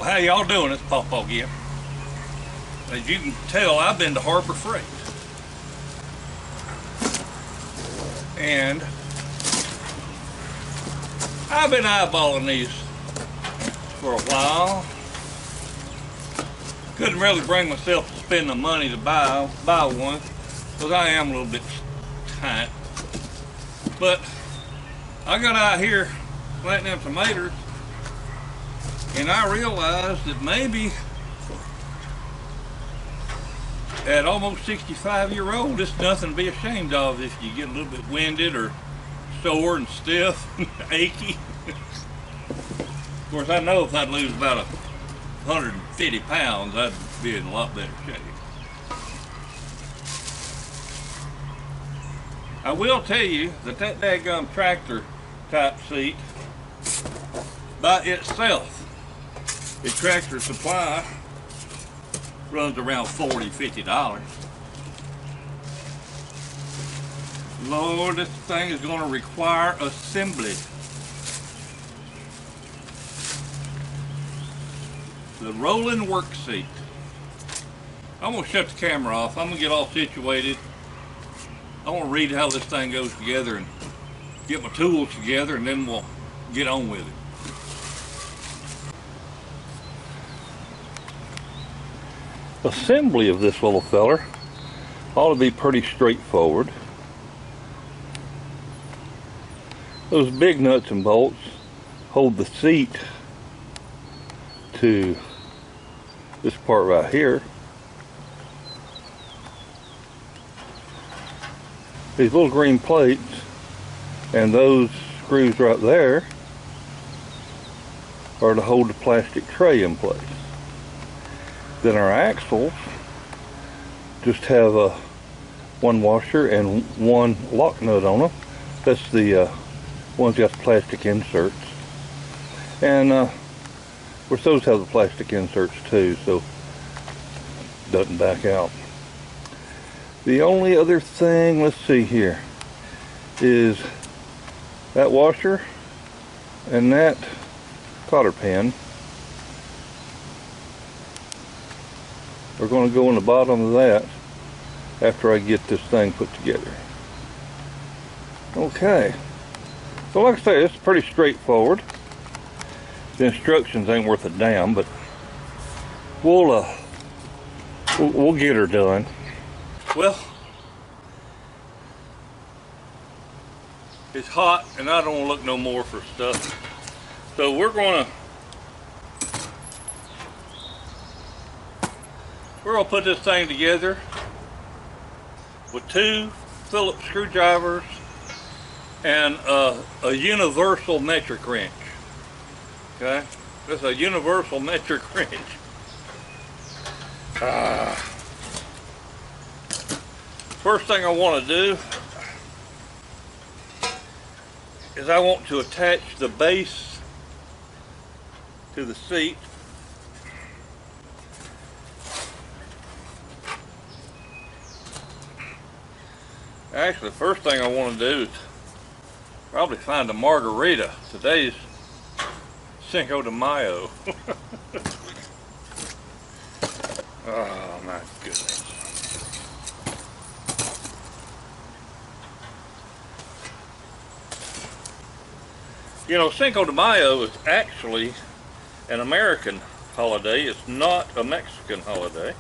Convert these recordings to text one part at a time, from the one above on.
How y'all doing? It's PawPaw again. As you can tell, I've been to Harbor Freight. And I've been eyeballing these for a while. Couldn't really bring myself to spend the money to buy one, because I am a little bit tight. But I got out here planting them tomatoes, and I realized that maybe at almost 65-year-old, it's nothing to be ashamed of if you get a little bit winded or sore and stiff and achy. Of course, I know if I'd lose about 150 pounds, I'd be in a lot better shape. I will tell you that that daggum tractor type seat by itself, the Tractor Supply, runs around $40–50. Lord, this thing is going to require assembly. The rolling work seat. I'm going to shut the camera off. I'm going to get all situated. I want to read how this thing goes together and get my tools together, and then we'll get on with it. Assembly of this little feller ought to be pretty straightforward. Those big nuts and bolts hold the seat to this part right here. These little green plates and those screws right there are to hold the plastic tray in place. Then our axles just have one washer and one lock nut on them. That's the ones that got the plastic inserts. And we're supposed to have the plastic inserts too, so it doesn't back out. The only other thing, let's see here, is that washer and that cotter pin. We're going to go in the bottom of that after I get this thing put together. Okay, so like I say, it's pretty straightforward. The instructions ain't worth a damn, but we'll get her done. Well, it's hot and I don't want to look no more for stuff, so we're gonna put this thing together with 2 Phillips screwdrivers and a universal metric wrench. Okay, this is a universal metric wrench. First thing I want to do is I want to attach the base to the seat. Actually, the first thing I want to do is probably find a margarita. Today's Cinco de Mayo. Oh my goodness. You know, Cinco de Mayo is actually an American holiday. It's not a Mexican holiday.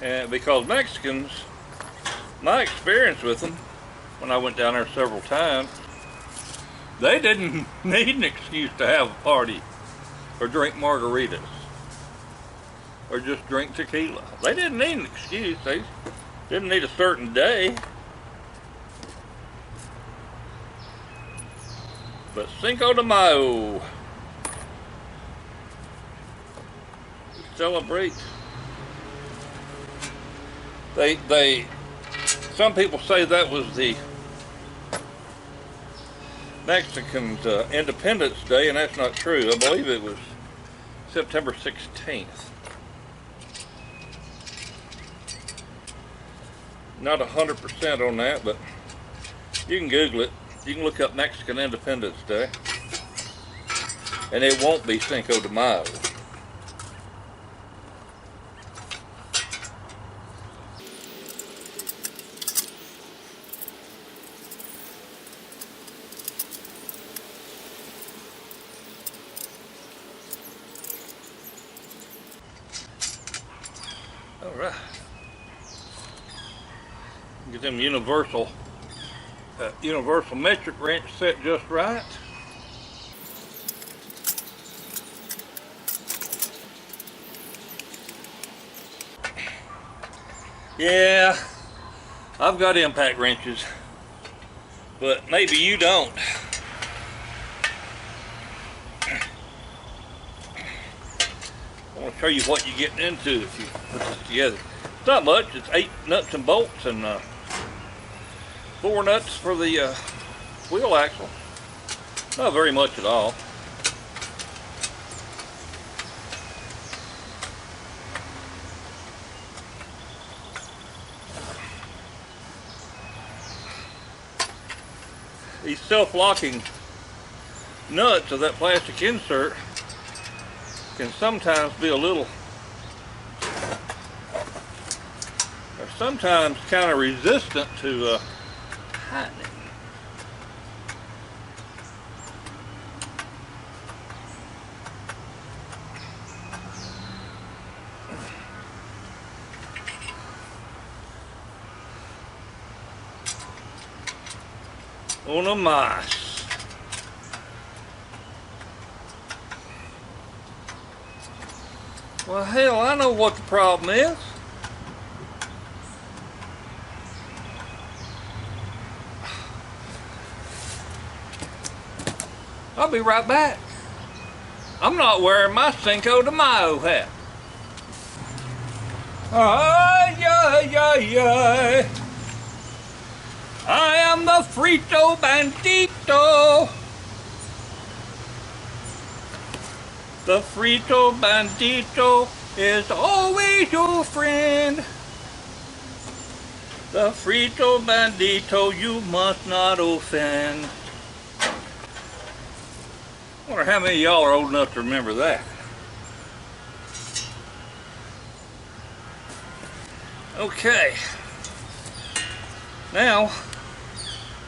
And because Mexicans, my experience with them, when I went down there several times, they didn't need an excuse to have a party or drink margaritas or just drink tequila. They didn't need an excuse. They didn't need a certain day. But Cinco de Mayo, we celebrate. Some people say that was the Mexicans' Independence Day, and that's not true. I believe it was September 16th. Not 100% on that, but you can Google it. You can look up Mexican Independence Day. and it won't be Cinco de Mayo. All right, get them universal metric wrench set just right. Yeah, I've got impact wrenches, but maybe you don't. I want to show you what you're getting into if you put this together. It's not much, it's 8 nuts and bolts and 4 nuts for the wheel axle. Not very much at all. These self-locking nuts of that plastic insert can sometimes be a little, or sometimes kind of resistant to tightening. Una más. Well, hell, I know what the problem is. I'll be right back. I'm not wearing my Cinco de Mayo hat. Ay, ay, ay, ay. I am the Frito Bandito. The Frito Bandito is always your friend. The Frito Bandito you must not offend. I wonder how many of y'all are old enough to remember that. Okay. Now,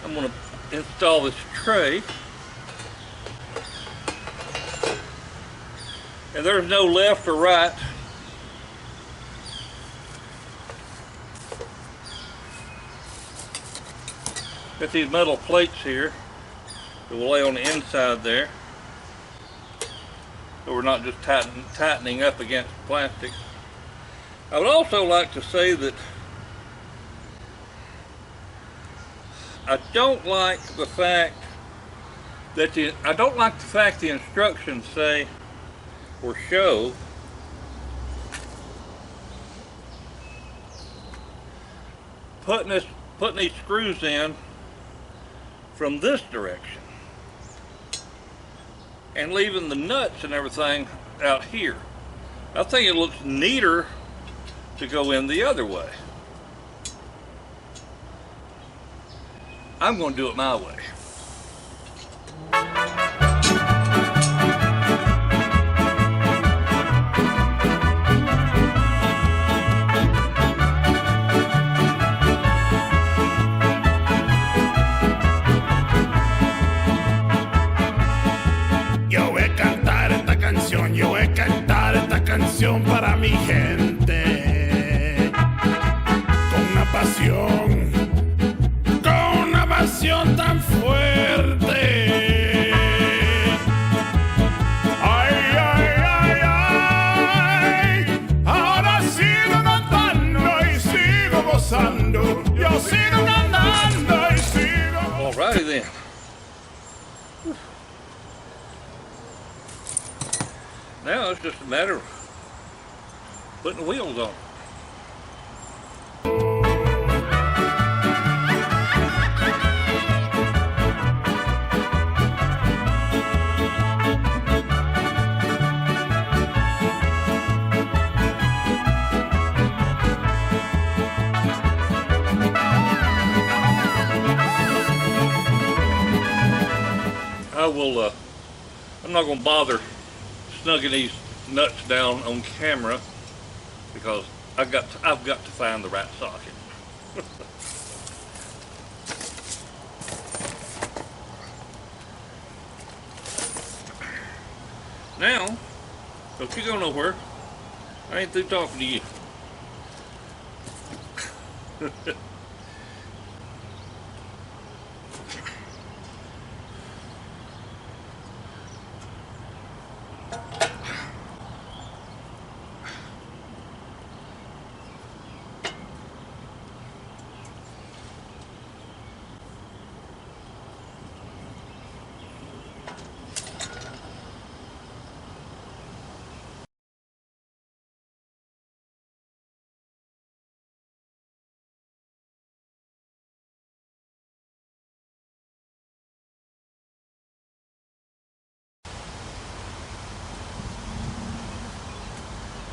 I'm going to install this tray. And there's no left or right. Got these metal plates here that will lay on the inside there, so we're not just tightening up against plastic. I would also like to say that I don't like the fact that the instructions say or show putting these screws in from this direction and leaving the nuts and everything out here. I think it looks neater to go in the other way. I'm going to do it my way. Yo voy a cantar esta canción para mi gente, con una pasión tan fuerte. Ay, ay, ay, ay. Ahora sigo cantando y sigo gozando. Yo sigo cantando y sigo gozando. Alrighty then. Now it's just a matter of putting the wheels on. I'm not going to bother snugging these nuts down on camera because I've got to find the right socket. Now, don't you go nowhere. I ain't through talking to you.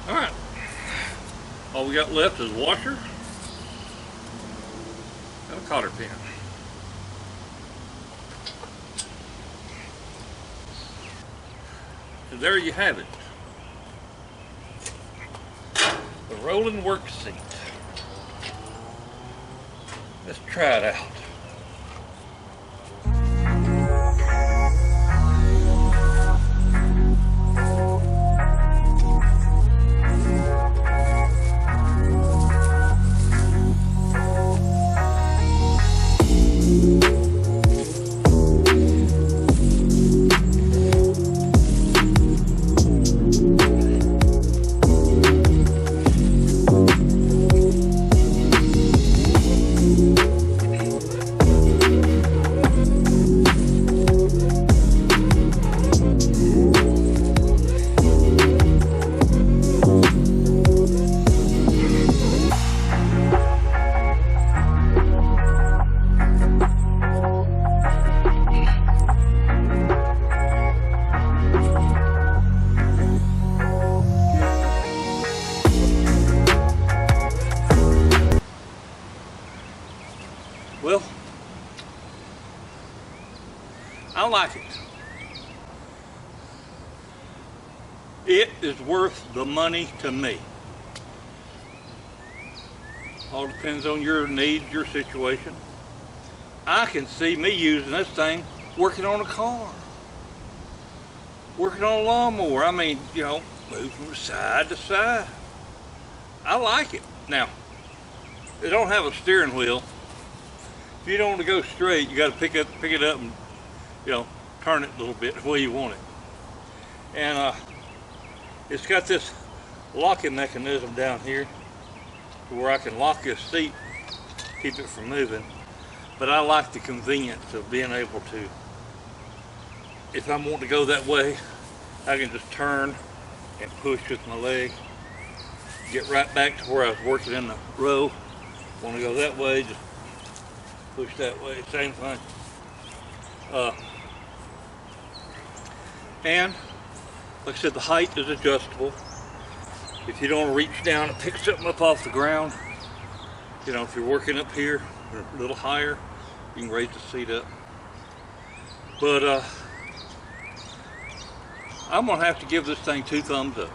Alright, all we got left is washer and a cotter pin. And there you have it. The rolling work seat. Let's try it out. Well, I like it. It is worth the money to me. All depends on your needs, your situation. I can see me using this thing working on a car, working on a lawnmower. I mean, you know, move from side to side. I like it. Now, they don't have a steering wheel. If you don't want to go straight, you got to pick it up and, you know, turn it a little bit the way you want it. And it's got this locking mechanism down here where I can lock this seat, keep it from moving. But I like the convenience of being able to, if I want to go that way, I can just turn and push with my leg, get right back to where I was working in the row. Want to go that way, just push that way, same thing. And like I said, the height is adjustable. If you don't want to reach down and pick something up off the ground, you know, if you're working up here or a little higher, you can raise the seat up. But I'm gonna have to give this thing 2 thumbs up.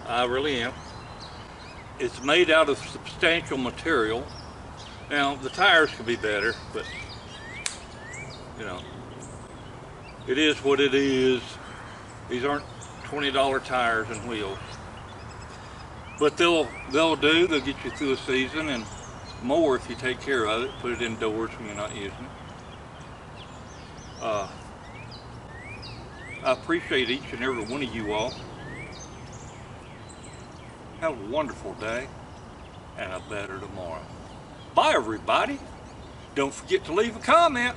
I really am. It's made out of substantial material. Now, the tires could be better, but, you know, it is what it is. These aren't $20 tires and wheels. But they'll do. They'll get you through a season and more if you take care of it. Put it indoors when you're not using it. I appreciate each and every one of you all. Have a wonderful day and a better tomorrow. Bye, everybody. Don't forget to leave a comment.